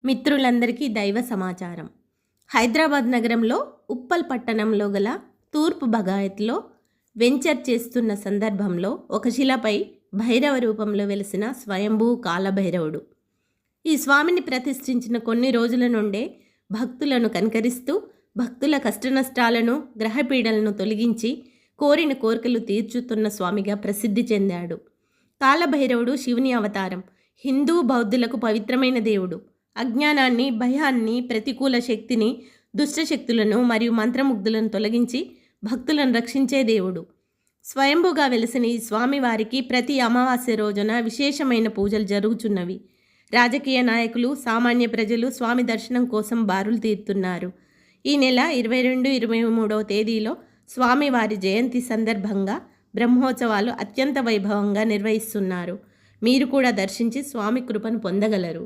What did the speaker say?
మిత్రులందరికీ దైవ సమాచారం. హైదరాబాద్ నగరంలో ఉప్పల్ పట్టణంలో గల తూర్పు బగాయత్లో వెంచర్ చేస్తున్న సందర్భంలో ఒక శిలపై భైరవ రూపంలో వెలిసిన స్వయంభూ కాలభైరవుడు. ఈ స్వామిని ప్రతిష్ఠించిన కొన్ని రోజుల నుండే భక్తులను కనికరిస్తూ భక్తుల కష్టనష్టాలను గ్రహపీడలను తొలగించి కోరిన కోరికలు తీర్చుతున్న స్వామిగా ప్రసిద్ధి చెందాడు. కాలభైరవుడు శివుని అవతారం. హిందూ బౌద్ధులకు పవిత్రమైన దేవుడు. అజ్ఞానాన్ని, భయాన్ని, ప్రతికూల శక్తిని, దుష్టశక్తులను మరియు మంత్రముగ్ధులను తొలగించి భక్తులను రక్షించే దేవుడు. స్వయంభుగా వెలిసిన ఈ స్వామివారికి ప్రతి అమావాస్య రోజున విశేషమైన పూజలు జరుగుతున్నవి. రాజకీయ నాయకులు, సామాన్య ప్రజలు స్వామి దర్శనం కోసం బారులు తీరుతున్నారు. ఈ నెల 22, 23వ తేదీలో స్వామివారి జయంతి సందర్భంగా బ్రహ్మోత్సవాలు అత్యంత వైభవంగా నిర్వహిస్తున్నారు. మీరు కూడా దర్శించి స్వామి కృపను పొందగలరు.